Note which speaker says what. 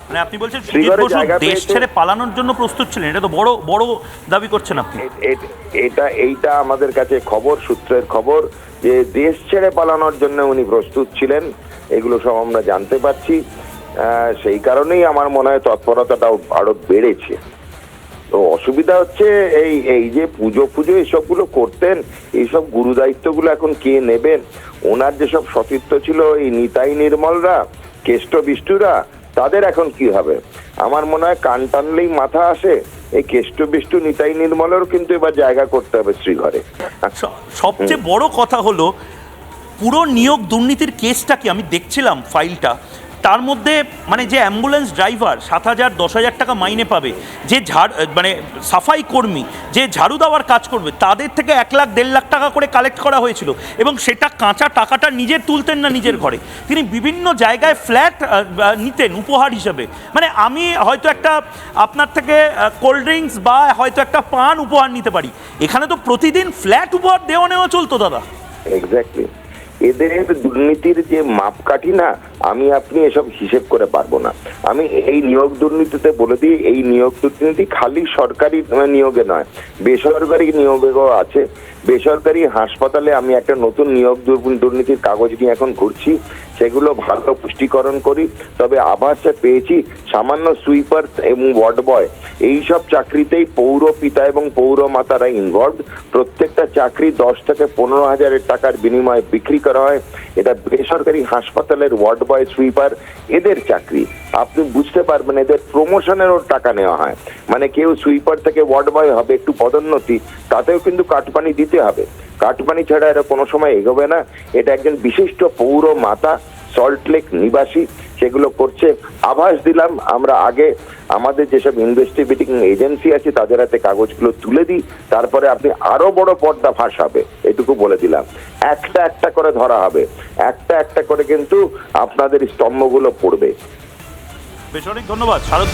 Speaker 1: মানে আপনি বলছেন সুজিত বসু দেশ ছেড়ে পালানোর জন্য প্রস্তুত ছিলেন, এটা তো বড় বড় দাবি করছেন আপনি।
Speaker 2: এইটা আমাদের কাছে খবর, সূত্রের খবর, যে দেশ ছেড়ে পালানোর জন্য উনি প্রস্তুত ছিলেন, এগুলো সব আমরা জানতে পারছি। সেই কারণেই আমার মনে হয় তৎপরতাটাও আরো বেড়েছে। তো অসুবিধা হচ্ছে এই যে পুজো এসবগুলো করতেন, এইসব গুরু দায়িত্বগুলো এখন কে নেবেন? ওনার যেসব সতীর্থ ছিল, এই নিতাই নির্মলরা, কেষ্ট বিষ্টুরা, তাদের এখন কি হবে? আমার মনে হয় কান টানলেই মাথা আসে। এই কেষ্ট বিষ্টু নিতাই নির্মলেরও কিন্তু এবার জায়গা করতে হবে শ্রীঘরে।
Speaker 1: সবচেয়ে বড় কথা হলো পুরো নিয়োগ দুর্নীতির কেসটা কি আমি দেখছিলাম ফাইলটা, তার মধ্যে মানে যে অ্যাম্বুলেন্স ড্রাইভার 7,000 10,000 টাকা মাইনে পাবে, যে মানে সাফাই কর্মী যে ঝাড়ু দেওয়ার কাজ করবে, তাদের থেকে 1 লাখ 1.5 লাখ টাকা করে কালেক্ট করা হয়েছিল, এবং সেটা কাঁচা টাকাটা নিজের তুলতেন না নিজের ঘরে, তিনি বিভিন্ন জায়গায় ফ্ল্যাট নিতেন উপহার হিসেবে। মানে আমি হয়তো একটা আপনার থেকে কোল্ড ড্রিঙ্কস বা হয়তো একটা পান উপহার নিতে পারি, এখানে তো প্রতিদিন ফ্ল্যাট উপহার দেওয়া নেওয়া চলতো দাদা।
Speaker 2: এক্স্যাক্টলি, এদের দুর্নীতির যে মাপকাঠি না, আমি আপনি এসব হিসেব করে পারবো না। আমি এই নিয়োগ দুর্নীতিতে বলে দিই, এই নিয়োগ দুর্নীতি খালি সরকারি নিয়োগে নয়, বেসরকারি নিয়োগেও আছে। বেসরকারি হাসপাতালে আমি একটা নতুন নিয়োগ দুর্নীতির কাগজ নিয়ে এখন ঘুরছি, সেগুলো ভালো পুষ্টিকরণ করি। তবে আভাসে পেয়েছি সামান্য সুইপার এবং ওয়ার্ড বয়, এইসব চাকরিতেই পৌর পিতা এবং পৌর মাতারা ইনভলভ। প্রত্যেকটা চাকরি 10 থেকে 15,000 টাকার বিনিময়ে বিক্রি করা হয়। এটা বেসরকারি হাসপাতালের ওয়ার্ড বয়, সুইপার, এদের চাকরি। আপনি বুঝতে পারবেন, এদের প্রমোশনেরও টাকা নেওয়া হয়। মানে কেউ সুইপার থেকে ওয়ার্ড বয় হবে, একটু পদোন্নতি, তাতেও কিন্তু কাটপানি দিতে হবে। কাটপানি ছাড়া এরা কোনো সময় এগোবে না। এটা একজন বিশিষ্ট পৌর মাতা, সল্টলেক নিবাসী, সেগুলো করছে। আভাস দিলাম, আমরা আগে আমাদের যেসব ইনভেস্টিগেটিং এজেন্সি আছে তাদের হাতে কাগজগুলো তুলে দিই, তারপরে আপনি আরো বড় পর্দা ফাঁস হবে, এটুকু বলে দিলাম। একটা একটা করে ধরা হবে, একটা একটা করে কিন্তু আপনাদের স্তম্ভগুলো পড়বে।
Speaker 1: বেশ, অনেক ধন্যবাদ শারদ।